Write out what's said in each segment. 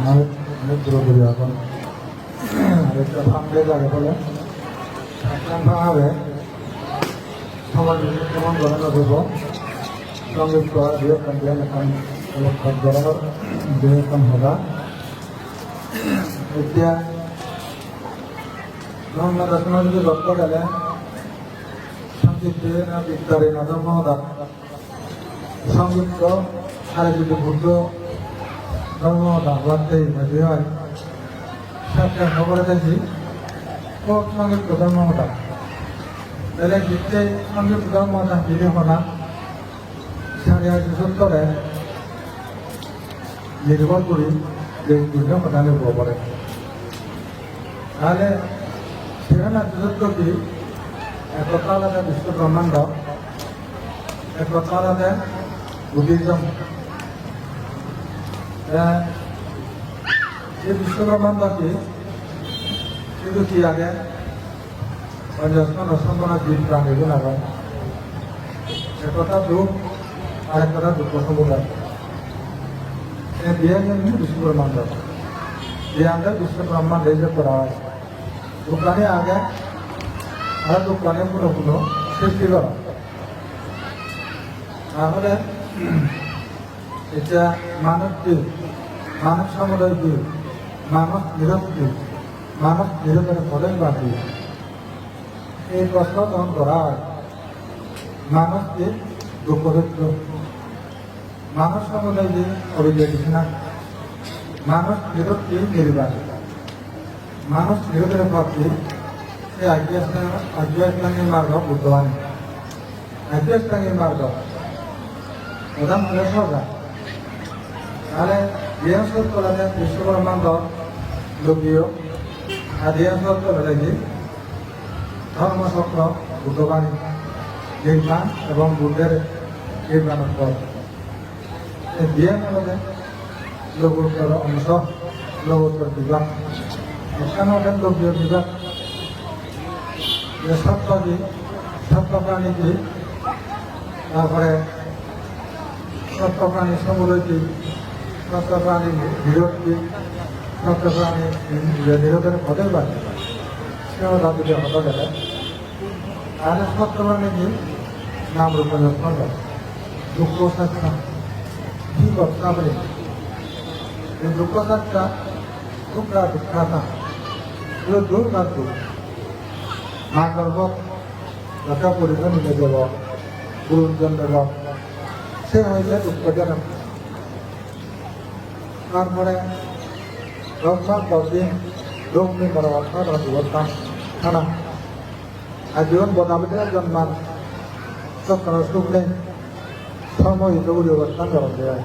অনেক পুরোপুরি এখন আরেকটা ফাঁকলে যাবে বলে ভাঙাবে সমাজ যেমন গণনা দেব সংযুক্ত বৃহত্তম এখন গণনার বৃহত্তম হবা এতিয়া ধর্ম দর্শন যদি লক্ষ্য গেলে সংযুক্ত না বিস্তারে না ধর্মদা সংযুক্ত আরে যদি বুদ্ধ ধর্মদা হওয়াতেই মধ্যে হয় সবটা খবরে দেখি খুব সংযুক্ত ধর্মদা তাহলে জিততে সংযুক্ত ধর্মদা ফিরে হনা সাড়ে 870 নির্ভর করি যে দুর্গা কথা নির্ভ করে তাহলে সেখানে যুদ্ধটি একতা আলাদা বিশ্ব ব্রহ্মাণ্ড একতা আলাদা বুদ্ধিজম এই বিশ্ব ব্রহ্মাণ্ডটি কিন্তু কি আগে পঞ্চাশন অসম্পন্ন জীব প্রাণীগুলো লাগায় একতা দুঃখ আর একটা দুঃখ সমুদায় দিয়ে বিশ্ব ব্রহ্মাণ্ড দিয়ে আমরা বিশ্ব ব্রহ্মাণ্ড এই যে করা হয় দোকানে আগে আর দোকানে পুরো সৃষ্টি করা তাহলে এটা মানব কি মানব সমুদায় কি মানব নিরোধ কি মানব নিরোধের ফলের বাকি এই প্রশ্ন যখন করা হয় মানুষকে দুঃখদত্ত মানুষ সমুদায় যে অভিযোগ না মানুষ নিরোধ কি নির্বাচন মানুষ নিরোধের পক্ষে সে আধ্যাত্মিক মার্গ বুদ্ধবান আধ্যাত্মিক মার্গ প্রধান হলে সরকার তাহলে দেহসর কলাতে বিশ্বব্রহ্মাণ্ড লোকীয় আর দেহসর কলাতে কি ধর্মচক্র বুদ্ধবাণী নির্মাণ এবং বুদ্ধের নির্মাণের পর দিয়ে আমাদের লোকোত্তর অংশ লোকোত্তর বিভাগ এখানে ওঠেন লোকীয় বিভাগ যে সত্য প্রাণী কি তারপরে সত্য প্রাণী সমুদয় কি সত্য প্রাণী বিরোধ কি সত্য প্রাণী বিরোধের পদের বাড়ি সেও দাবিতে হতে গেলে তাহলে সত্য প্রাণী কি নাম রূপে দুঃখ সাক্ষা কি করতে হবে এই দুঃখ সাক্ষা দুঃখা দুঃখাতা এগুলো দূর না দূর মা গর্ভ রক্ষা পরিজন নিয়ে যাব গুরুজন দেব সে হইলে দুঃখজনক তারপরে 10 মাস 10 দিন রোগ নিয়ে করা অর্থাৎ জীবনটা খানা আর জীবন বদাবিদের জন্মান সত্তর সুখ নেই সময় দৌড়ি অবস্থান করা যায়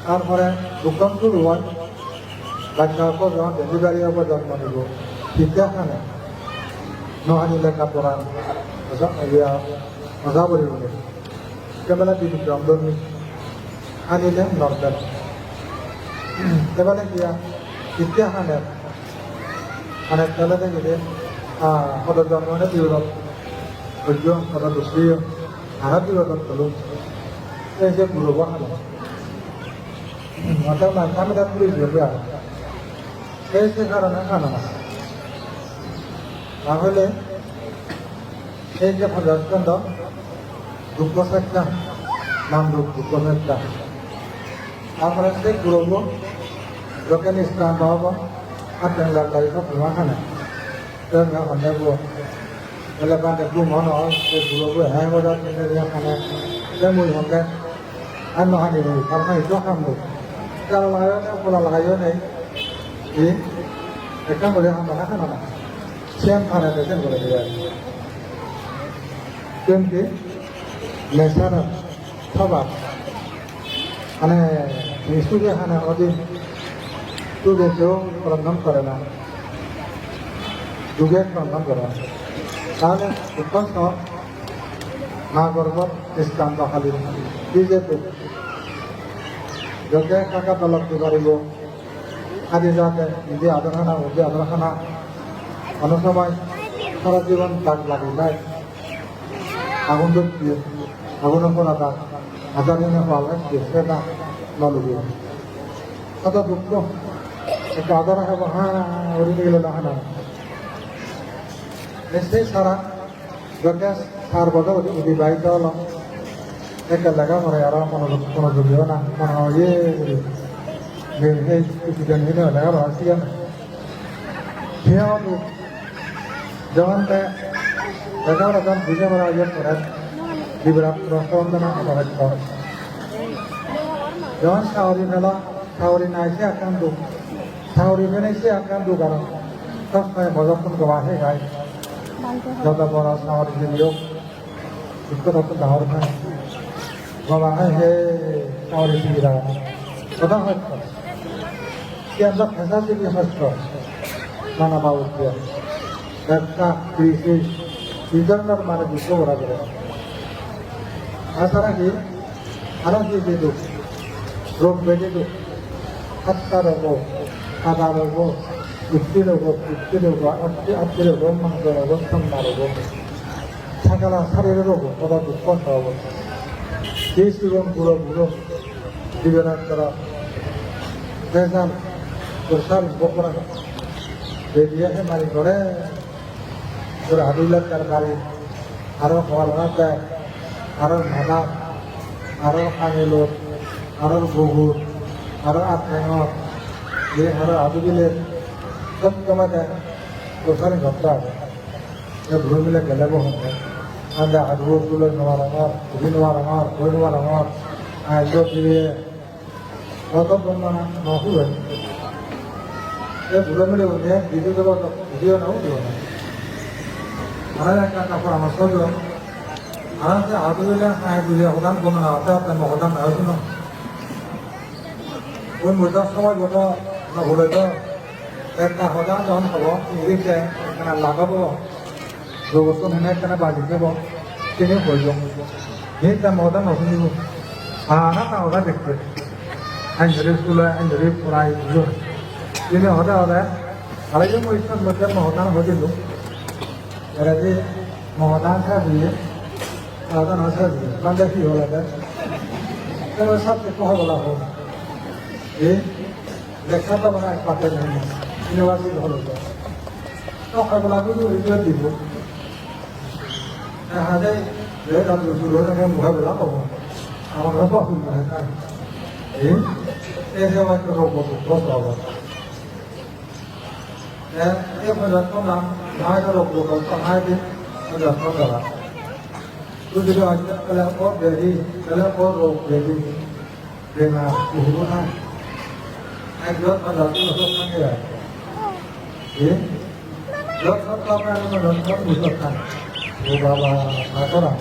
তারপরে দোকান শুরু হয় বাচ্চার পর যখন ডেলিভারি হবো জন্ম নিব বিদ্যাখানে নহানি লেখা পড়ান মজা বলি বলে কেবলা দিদি ব্রহ্মী আনিলে নর্দার কেবলে গিয়া বিদ্যাখানে অনেক তেলাতে গেলে সদর জন্মনে বিরোধ ধৈর্য সদা দুঃখী আরো বিরোধ করলুম এই যে গুরুব হানো অর্থাৎ আমি তার পুলিশ ভেবে আর এই সে কারণে খানো না তাহলে এই যে পদার্থ দুঃখ একটা নাম দুঃখ একটা তারপরে সে গুরুব লোকে নিষ্কান হব আর টেঙ্গার গাড়ি সব ভীমা খানে টেঙ্গা খানে বলে কারণে একটু মনে হয় সে গুরুব হ্যাঁ বাজার খানে সে মুই হকে আর নহানি নেই কারণ এই তো খামো যারা লাগাইও নেই পোলা লাগাইও নেই একটা করে খানা খানা না সেম খানা সেম করে দেবে কেমতি নেশার স্বভাব মানে নিশুকে খানা অধিক যুগে কেউ রন্ধন করে না যুগে রন্ধন করে না তাহলে উৎকর্ষ মা গর্ভত দৃষ্টান্ত খালি বিজেপি যোগে কাকা তলব দিব আদি যাতে নিজে আদরখানা ওকে আদরখানা অনেক সময় সারা জীবন দাগ লাগে নাই আগুন দিয়ে আগুনের পর আদা হাজার দিনে পাওয়া সেটা নলুবি কত দুঃখ একটু আদর হবে হ্যাঁ ওদিকে গেল না হ্যাঁ নিশ্চয়ই সারা যজ্ঞা সার বদল অতিবাহিত হলো একটা লেখা মনে আরো মনোযোগীও না মনে হয় এই কিছুদিন হিনে লেখা ভাষি সেও যেমন লেখা যখন বুঝে মারা ইয়ে করে বিরাট রসবন্ধনা অপরাধ যেমন সাউরি মেলা সাউরি না এসে আক্রান্ত সাউরি মেনে এসে আক্রান্ত কারণ সবসময় মজা গবাহে গায় যত বড় সাউরি দিলেও একটু নতুন দাহর খায় গবাহে হে সাউরি দিবিরা কথা হয়তো কি আমরা ফেসা দিবি হস্ত নানা বাবু ব্যবসা কৃষি বিভিন্ন মানে বিশ্ব ওরা করে তাছাড়া কি আরো কি যে রোগ বেঁধে দু হাত্তা রোগ সাদা রোগ পুষ্টি রোগ আত্মি রোগ মাংস রোগ ঠান্ডা রোগ থাকালা শরীর রোগ কদা দুঃখ হব এই সুরম বুড়ো বুড়ো জীবনের তারা ভেজাল প্রসার বকরা বেরিয়ে মারি করে তোর আদিলার তার বাড়ি আরো হওয়া দেয় আরো ভাড়া আরো আঙিলোর আরো বহুর আরো আত্মাঙর যে আরো আদুগিলের সব জমাতে প্রসারে ঘটতে হবে ঘুরে মিলে গেলে বহু আন্দা আদুগুলো নেওয়া রঙর ঘুরি নেওয়া রঙর ঘুরে নেওয়া রঙর আয়োগ দিয়ে কত বর্ণনা নহুয়ে ঘুরে মিলে বলতে ভিডিও দেবো ভিডিও নাও দেব না আর একটা পরামর্শ দেব আর আদুগিলে আয়োগ হদান বর্ণনা হতে হবে হদান আয়োজন ওই মোটার সময় গোটা নহলে তো একটা হদান যখন হব ইংলিশে এখানে লাগাবো দুবছর হেনে এখানে বাজি দেব তিনি প্রয়োজন এইটা মহদা নতুন দিব আনা না ওরা দেখতে আইনজরি স্কুলে আইনজরি পড়াই বুঝো তিনি হদা হদা আরেকজন ইসলাম মধ্যে মহদান হয়েছিল এরা যে মহদান সাজিয়ে মহদান সাজিয়ে কান্দা কি হল সব কহ বলা হোক এই লেখাটা মানে পাতে নেই ইউনিভার্সিটি হল তো সকালবেলাকে রিপোর্ট দিব হাজার মোকাবিলা পাব আমার এই সেবা রোগ হব যত্ন নাম মায়ের রোগ মায়ের যত্ন দেওয়া তুই যদি পর বেরি তাহলে পর রোগ বেরি বেমা বহু না একজন যত্ন সঙ্গে যত্ন আপনার যত্ন বুঝতে ও বাবা করা